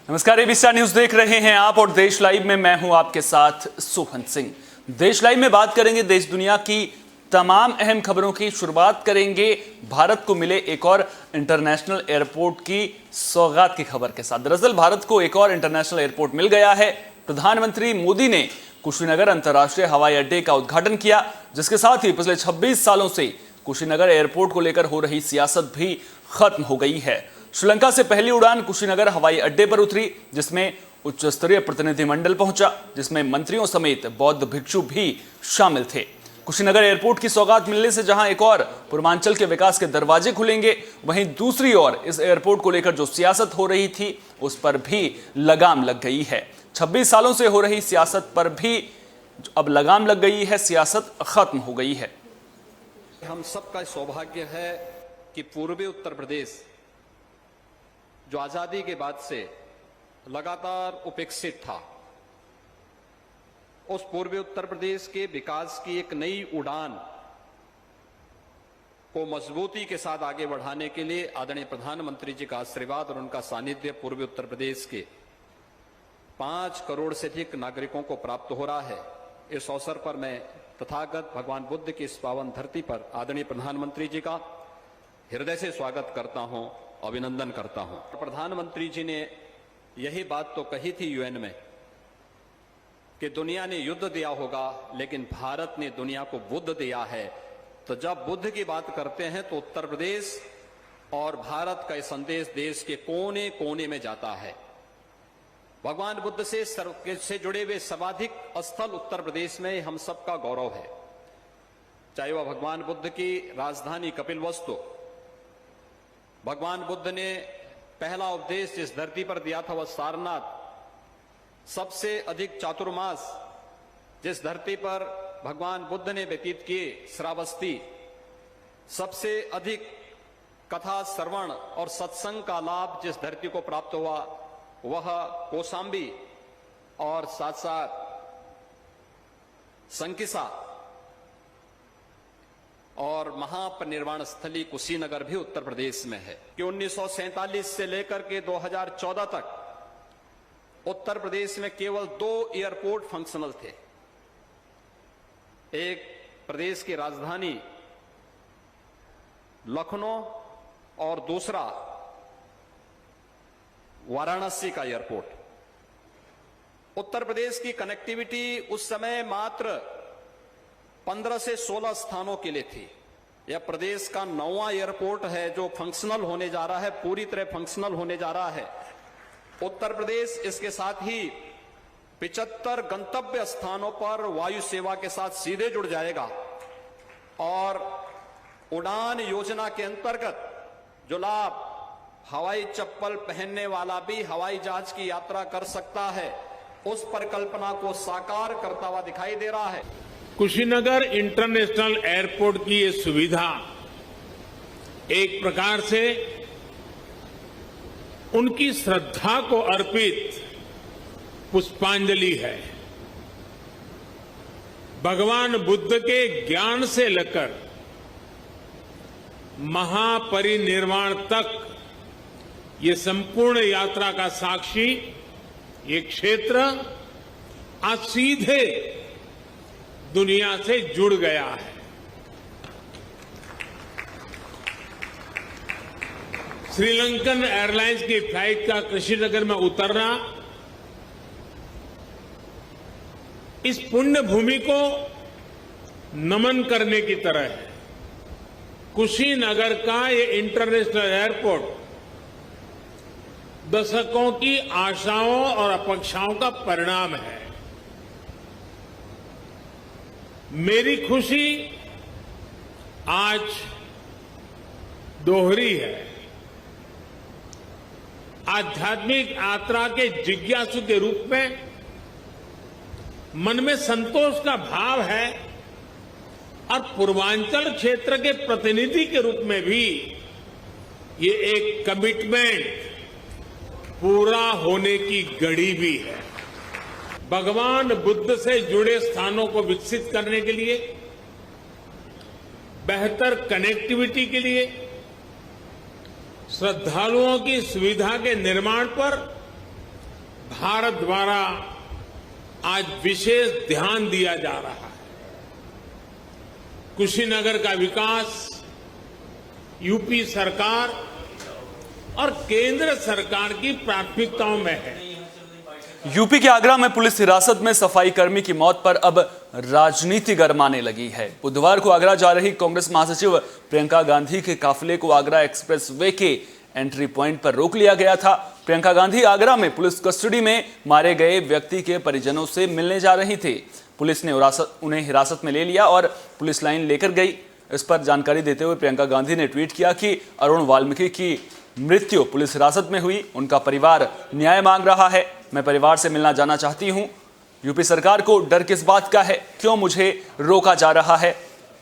नमस्कार, AB star news देख रहे हैं आप और देश लाइव में मैं हूं आपके साथ सोहन सिंह। देश लाइव में बात करेंगे देश दुनिया की तमाम अहम खबरों की। शुरुआत करेंगे भारत को मिले एक और इंटरनेशनल एयरपोर्ट की सौगात की खबर के साथ। दरअसल भारत को एक और इंटरनेशनल एयरपोर्ट मिल गया है। प्रधानमंत्री मोदी ने कुशीनगर अंतर्राष्ट्रीय हवाई अड्डे का उद्घाटन किया, जिसके साथ ही पिछले 26 सालों से कुशीनगर एयरपोर्ट को लेकर हो रही सियासत भी खत्म हो गई है। श्रीलंका से पहली उड़ान कुशीनगर हवाई अड्डे पर उतरी, जिसमें उच्च स्तरीय प्रतिनिधिमंडल पहुंचा, जिसमें मंत्रियों समेत बौद्ध भिक्षु भी शामिल थे। कुशीनगर एयरपोर्ट की सौगात मिलने से जहां एक और पूर्वांचल के विकास के दरवाजे खुलेंगे, वहीं दूसरी ओर इस एयरपोर्ट को लेकर जो सियासत हो रही थी उस पर भी लगाम लग गई है। 26 सालों से हो रही सियासत पर भी अब लगाम लग गई है, सियासत खत्म हो गई है। हम सबका सौभाग्य है कि पूर्वी उत्तर प्रदेश जो आजादी के बाद से लगातार उपेक्षित था, उस पूर्वी उत्तर प्रदेश के विकास की एक नई उड़ान को मजबूती के साथ आगे बढ़ाने के लिए आदरणीय प्रधानमंत्री जी का आशीर्वाद और उनका सानिध्य पूर्वी उत्तर प्रदेश के 5 करोड़ से अधिक नागरिकों को प्राप्त हो रहा है। इस अवसर पर मैं तथागत भगवान बुद्ध की इस पावन धरती पर आदरणीय प्रधानमंत्री जी का हृदय से स्वागत करता हूं, अभिनंदन करता हूं। प्रधानमंत्री जी ने यही बात तो कही थी यूएन में कि दुनिया ने युद्ध दिया होगा, लेकिन भारत ने दुनिया को बुद्ध दिया है। तो जब बुद्ध की बात करते हैं तो उत्तर प्रदेश और भारत का संदेश देश के कोने कोने में जाता है। भगवान बुद्ध से जुड़े हुए सर्वाधिक स्थल उत्तर प्रदेश में हम सबका गौरव है। चाहे वह भगवान बुद्ध की राजधानी कपिलवस्तु, भगवान बुद्ध ने पहला उपदेश जिस धरती पर दिया था वह सारनाथ, सबसे अधिक चातुर्मास जिस धरती पर भगवान बुद्ध ने व्यतीत किए श्रावस्ती, सबसे अधिक कथा श्रवण और सत्संग का लाभ जिस धरती को प्राप्त हुआ वह कौशाम्बी और साथ साथ संकिसा और महापरिनिर्वाण स्थली कुशीनगर भी उत्तर प्रदेश में है। कि 1947 से लेकर के 2014 तक उत्तर प्रदेश में केवल 2 एयरपोर्ट फंक्शनल थे। एक प्रदेश की राजधानी लखनऊ और दूसरा वाराणसी का एयरपोर्ट। उत्तर प्रदेश की कनेक्टिविटी उस समय मात्र 15 से 16 स्थानों के लिए थी। यह प्रदेश का 9वां एयरपोर्ट है जो फंक्शनल होने जा रहा है, पूरी तरह फंक्शनल होने जा रहा है। उत्तर प्रदेश इसके साथ ही 75 गंतव्य स्थानों पर वायु सेवा के साथ सीधे जुड़ जाएगा और उड़ान योजना के अंतर्गत जो लाभ हवाई चप्पल पहनने वाला भी हवाई जहाज की यात्रा कर सकता है, उस परिकल्पना को साकार करता हुआ दिखाई दे रहा है। कुशीनगर इंटरनेशनल एयरपोर्ट की ये सुविधा एक प्रकार से उनकी श्रद्धा को अर्पित पुष्पांजलि है। भगवान बुद्ध के ज्ञान से लेकर महापरिनिर्वाण तक ये संपूर्ण यात्रा का साक्षी ये क्षेत्र आज सीधे दुनिया से जुड़ गया है। श्रीलंकन एयरलाइंस की फ्लाइट का कुशीनगर में उतरना इस पुण्य भूमि को नमन करने की तरह है। कुशीनगर का ये इंटरनेशनल एयरपोर्ट दशकों की आशाओं और अपेक्षाओं का परिणाम है। मेरी खुशी आज दोहरी है। आध्यात्मिक यात्रा के जिज्ञासु के रूप में मन में संतोष का भाव है और पूर्वांचल क्षेत्र के प्रतिनिधि के रूप में भी ये एक कमिटमेंट पूरा होने की घड़ी भी है। भगवान बुद्ध से जुड़े स्थानों को विकसित करने के लिए, बेहतर कनेक्टिविटी के लिए, श्रद्धालुओं की सुविधा के निर्माण पर भारत द्वारा आज विशेष ध्यान दिया जा रहा है। कुशीनगर का विकास यूपी सरकार और केंद्र सरकार की प्राथमिकताओं में है। यूपी के आगरा में पुलिस हिरासत में सफाई कर्मी की मौत पर अब राजनीति गरमाने लगी है। बुधवार को आगरा जा रही कांग्रेस महासचिव प्रियंका गांधी के काफिले को आगरा एक्सप्रेस वे के एंट्री पॉइंट पर रोक लिया गया था। प्रियंका गांधी आगरा में पुलिस कस्टडी में मारे गए व्यक्ति के परिजनों से मिलने जा रही थी। पुलिस ने उन्हें हिरासत में ले लिया और पुलिस लाइन लेकर गई। इस पर जानकारी देते हुए प्रियंका गांधी ने ट्वीट किया कि अरुण वाल्मीकि की मृत्यु पुलिस हिरासत में हुई, उनका परिवार न्याय मांग रहा है। मैं परिवार से मिलना जाना चाहती हूं। यूपी सरकार को डर किस बात का है, क्यों मुझे रोका जा रहा है।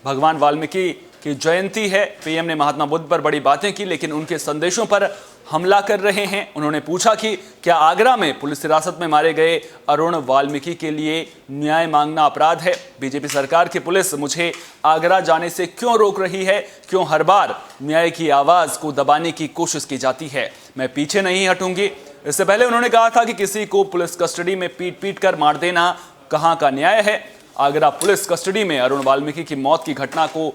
भगवान वाल्मीकि की जयंती है। पीएम ने महात्मा बुद्ध पर बड़ी बातें की, लेकिन उनके संदेशों पर हमला कर रहे हैं। उन्होंने पूछा कि क्या आगरा में पुलिस हिरासत में मारे गए अरुण वाल्मीकि के लिए न्याय मांगना अपराध है। बीजेपी सरकार की पुलिस मुझे आगरा जाने से क्यों रोक रही है, क्यों हर बार न्याय की आवाज को दबाने की कोशिश की जाती है। मैं पीछे नहीं हटूंगी। इससे पहले उन्होंने कहा था कि किसी को पुलिस कस्टडी में पीट कर मार देना कहां का न्याय है। आगरा पुलिस कस्टडी में अरुण वाल्मीकि की मौत की घटना को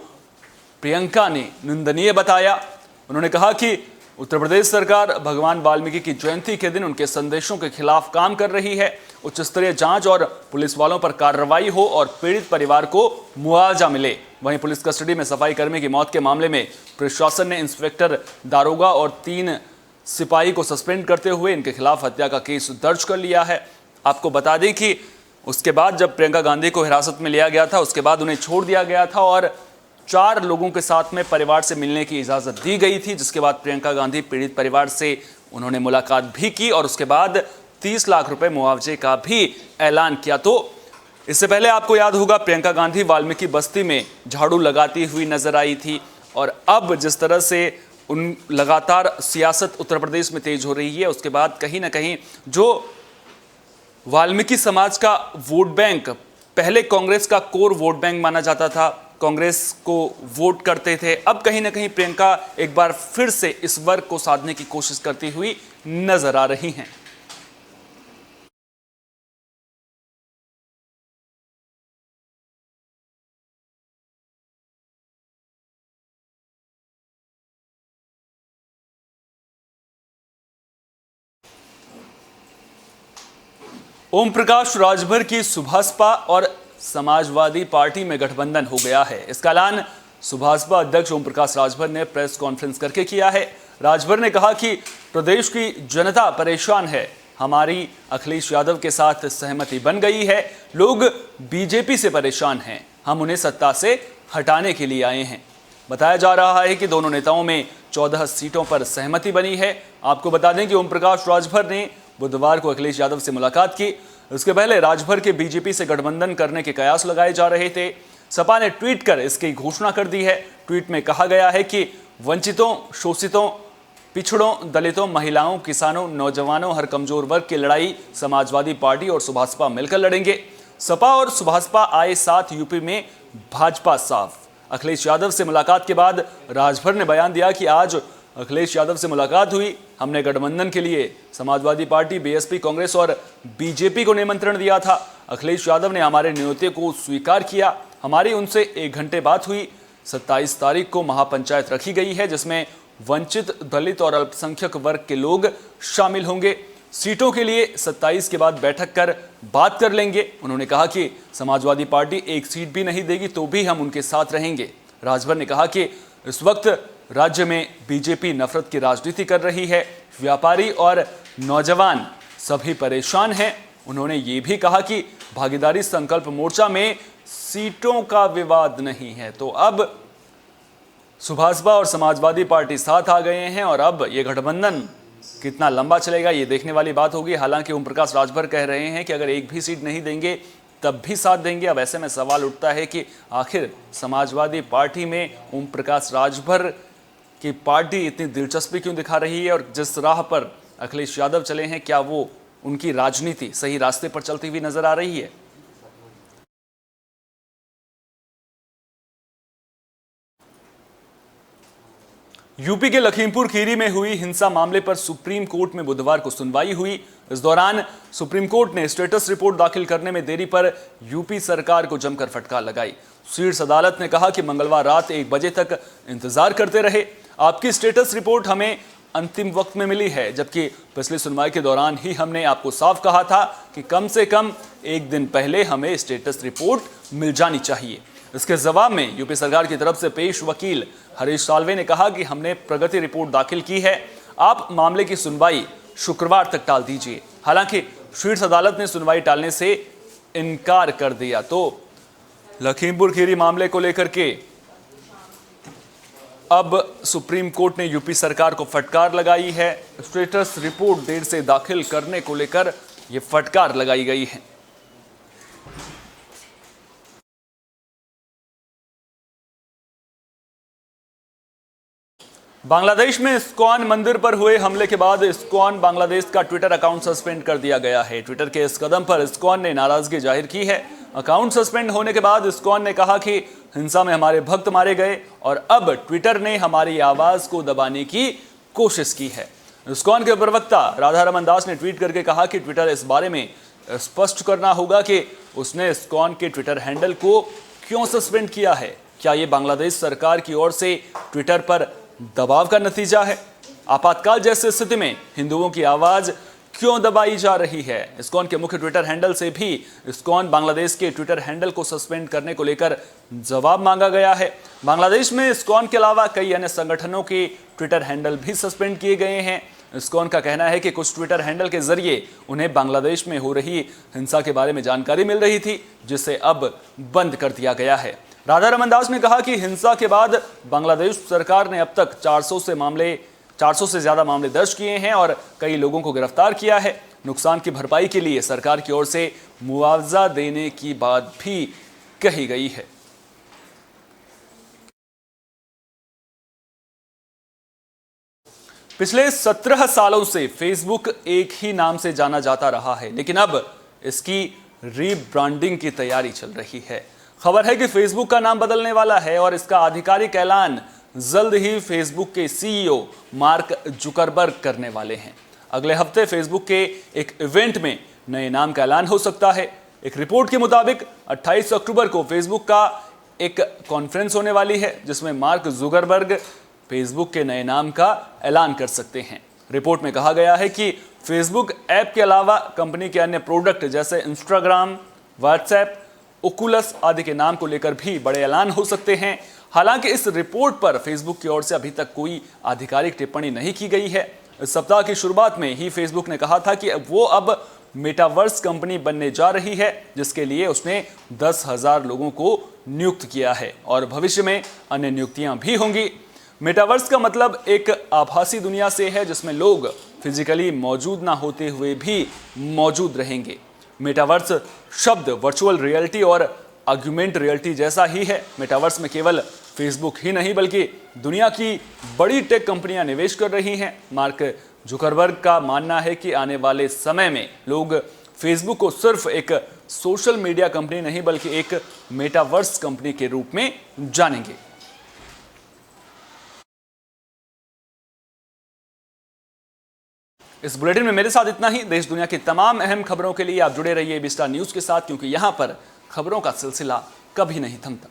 प्रियंका ने निंदनीय बताया। उन्होंने कहा कि उत्तर प्रदेश सरकार भगवान वाल्मीकि की जयंती के दिन उनके संदेशों के खिलाफ काम कर रही है। उच्च स्तरीय जांच और पुलिस वालों पर कार्रवाई हो और पीड़ित परिवार को मुआवजा मिले। वहीं पुलिस कस्टडी में सफाई कर्मी की मौत के मामले में प्रशासन ने इंस्पेक्टर, दारोगा और 3 सिपाही को सस्पेंड करते हुए इनके खिलाफ हत्या का केस दर्ज कर लिया है। आपको बता दें कि उसके बाद जब प्रियंका गांधी को हिरासत में लिया गया था, उसके बाद उन्हें छोड़ दिया गया था और 4 लोगों के साथ में परिवार से मिलने की इजाजत दी गई थी, जिसके बाद प्रियंका गांधी पीड़ित परिवार से उन्होंने मुलाकात भी की और उसके बाद 30 लाख रुपए मुआवजे का भी ऐलान किया। तो इससे पहले आपको याद होगा प्रियंका गांधी वाल्मीकि बस्ती में झाड़ू लगाती हुई नजर आई थी और अब जिस तरह से उन लगातार सियासत उत्तर प्रदेश में तेज हो रही है, उसके बाद कहीं ना कहीं जो वाल्मीकि समाज का वोट बैंक पहले कांग्रेस का कोर वोट बैंक माना जाता था, कांग्रेस को वोट करते थे, अब कहीं ना कहीं प्रियंका एक बार फिर से इस वर्ग को साधने की कोशिश करती हुई नजर आ रही हैं। ओम प्रकाश राजभर की सुभाषपा और समाजवादी पार्टी में गठबंधन हो गया है। इसका ऐलान सुभाषपा अध्यक्ष ओम प्रकाश राजभर ने प्रेस कॉन्फ्रेंस करके किया है। राजभर ने कहा कि प्रदेश की जनता परेशान है, हमारी अखिलेश यादव के साथ सहमति बन गई है, लोग बीजेपी से परेशान हैं, हम उन्हें सत्ता से हटाने के लिए आए हैं। बताया जा रहा है कि दोनों नेताओं में 14 सीटों पर सहमति बनी है। आपको बता दें कि ओम प्रकाश राजभर ने बुधवार को अखिलेश यादव से मुलाकात की। इसके पहले राजभर के बीजेपी से गठबंधन करने के कयास लगाए जा रहे थे। सपा ने ट्वीट कर इसकी घोषणा कर दी है। ट्वीट में कहा गया है कि वंचितों, शोषितों, पिछड़ों, दलितों, महिलाओं, किसानों, नौजवानों, हर कमजोर वर्ग की लड़ाई समाजवादी पार्टी और सुभाषपा मिलकर लड़ेंगे। सपा और सुभाषपा आए साथ यूपी में भाजपा साफ। अखिलेश यादव से मुलाकात के बाद राजभर ने बयान दिया कि आज अखिलेश यादव से मुलाकात हुई, हमने गठबंधन के लिए समाजवादी पार्टी, बीएसपी, कांग्रेस और बीजेपी को निमंत्रण दिया था। अखिलेश यादव ने हमारे न्योते को स्वीकार किया। हमारी उनसे 1 घंटे बात हुई। 27 तारीख को महापंचायत रखी गई है, जिसमें वंचित, दलित और अल्पसंख्यक वर्ग के लोग शामिल होंगे। सीटों के लिए 27 के बाद बैठक कर बात कर लेंगे। उन्होंने कहा कि समाजवादी पार्टी 1 सीट भी नहीं देगी तो भी हम उनके साथ रहेंगे। राजभर ने कहा कि इस वक्त राज्य में बीजेपी नफरत की राजनीति कर रही है, व्यापारी और नौजवान सभी परेशान हैं। उन्होंने ये भी कहा कि भागीदारी संकल्प मोर्चा में सीटों का विवाद नहीं है। तो अब सुभाषपा और समाजवादी पार्टी साथ आ गए हैं और अब ये गठबंधन कितना लंबा चलेगा ये देखने वाली बात होगी। हालांकि ओम प्रकाश राजभर कह रहे हैं कि अगर 1 भी सीट नहीं देंगे तब भी साथ देंगे। अब ऐसे में सवाल उठता है कि आखिर समाजवादी पार्टी में ओम प्रकाश राजभर की पार्टी इतनी दिलचस्पी क्यों दिखा रही है और जिस राह पर अखिलेश यादव चले हैं, क्या वो उनकी राजनीति सही रास्ते पर चलती हुई नजर आ रही है। यूपी के लखीमपुर खीरी में हुई हिंसा मामले पर सुप्रीम कोर्ट में बुधवार को सुनवाई हुई। इस दौरान सुप्रीम कोर्ट ने स्टेटस रिपोर्ट दाखिल करने में देरी पर यूपी सरकार को जमकर फटकार लगाई। शीर्ष अदालत ने कहा कि मंगलवार रात 1 बजे तक इंतजार करते रहे। आपकी स्टेटस रिपोर्ट हमें अंतिम वक्त में मिली है, जबकि पिछली सुनवाई के दौरान ही हमने आपको साफ कहा था कि कम से कम 1 दिन पहले हमें स्टेटस रिपोर्ट मिल जानी चाहिए। इसके जवाब में यूपी सरकार की तरफ से पेश वकील हरीश साल्वे ने कहा कि हमने प्रगति रिपोर्ट दाखिल की है, आप मामले की सुनवाई शुक्रवार तक टाल दीजिए। हालांकि शीर्ष अदालत ने सुनवाई टालने से इनकार कर दिया। तो लखीमपुर खीरी मामले को लेकर के अब सुप्रीम कोर्ट ने यूपी सरकार को फटकार लगाई है। स्टेटस रिपोर्ट देर से दाखिल करने को लेकर यह फटकार लगाई गई है। बांग्लादेश में इस्कॉन मंदिर पर हुए हमले के बाद इस्कॉन बांग्लादेश का ट्विटर अकाउंट सस्पेंड कर दिया गया है। ट्विटर के इस कदम पर इस्कॉन ने नाराजगी जाहिर की है। अकाउंट सस्पेंड होने के बाद इस्कॉन ने कहा कि हिंसा में हमारे भक्त मारे गए और अब ट्विटर ने हमारी आवाज को दबाने की कोशिश की है। इस्कॉन के प्रवक्ता राधा रमन दास ने ट्वीट करके कहा कि ट्विटर इस बारे में स्पष्ट करना होगा कि उसने इस्कॉन के ट्विटर हैंडल को क्यों सस्पेंड किया है। क्या ये बांग्लादेश सरकार की ओर से ट्विटर पर दबाव का नतीजा है? आपातकाल जैसी स्थिति में हिंदुओं की आवाज क्यों दबाई जा रही है? इस्कॉन के मुख्य ट्विटर हैंडल से भी इस्कॉन बांग्लादेश के ट्विटर हैंडल को सस्पेंड करने को लेकर जवाब मांगा गया है। बांग्लादेश में इस्कॉन के अलावा कई अन्य संगठनों के ट्विटर हैंडल भी सस्पेंड किए गए हैं। इस्कॉन का कहना है कि कुछ ट्विटर हैंडल के जरिए उन्हें बांग्लादेश में हो रही हिंसा के बारे में जानकारी मिल रही थी, जिसे अब बंद कर दिया गया है। राधा रमन दास ने कहा कि हिंसा के बाद बांग्लादेश सरकार ने अब तक 400 से ज्यादा मामले दर्ज किए हैं और कई लोगों को गिरफ्तार किया है। नुकसान की भरपाई के लिए सरकार की ओर से मुआवजा देने की बात भी कही गई है। पिछले 17 सालों से फेसबुक एक ही नाम से जाना जाता रहा है, लेकिन अब इसकी रीब्रांडिंग की तैयारी चल रही है। खबर है कि फेसबुक का नाम बदलने वाला है और इसका आधिकारिक ऐलान जल्द ही फेसबुक के सीईओ मार्क जुकरबर्ग करने वाले हैं। अगले हफ्ते फेसबुक के एक इवेंट में नए नाम का ऐलान हो सकता है। एक रिपोर्ट के मुताबिक 28 अक्टूबर को फेसबुक का एक कॉन्फ्रेंस होने वाली है, जिसमें मार्क जुकरबर्ग फेसबुक के नए नाम का ऐलान कर सकते हैं। रिपोर्ट में कहा गया है कि फेसबुक ऐप के अलावा कंपनी के अन्य प्रोडक्ट जैसे इंस्टाग्राम, व्हाट्सएप, ओकुलस आदि के नाम को लेकर भी बड़े ऐलान हो सकते हैं। हालांकि इस रिपोर्ट पर फेसबुक की ओर से अभी तक कोई आधिकारिक टिप्पणी नहीं की गई है। इस सप्ताह की शुरुआत में ही फेसबुक ने कहा था कि वो अब मेटावर्स कंपनी बनने जा रही है, जिसके लिए उसने 10,000 लोगों को नियुक्त किया है और भविष्य में अन्य नियुक्तियां भी होंगी। मेटावर्स का मतलब एक आभासी दुनिया से है, जिसमें लोग फिजिकली मौजूद ना होते हुए भी मौजूद रहेंगे। मेटावर्स शब्द वर्चुअल रियलिटी और ऑग्मेंट रियलिटी जैसा ही है। मेटावर्स में केवल फेसबुक ही नहीं बल्कि दुनिया की बड़ी टेक कंपनियां निवेश कर रही हैं। मार्क जुकरबर्ग का मानना है कि आने वाले समय में लोग फेसबुक को सिर्फ एक सोशल मीडिया कंपनी नहीं बल्कि एक मेटावर्स कंपनी के रूप में जानेंगे। इस बुलेटिन में मेरे साथ इतना ही। देश दुनिया की तमाम अहम खबरों के लिए आप जुड़े रहिए बी स्टार न्यूज के साथ, क्योंकि यहां पर खबरों का सिलसिला कभी नहीं थमता।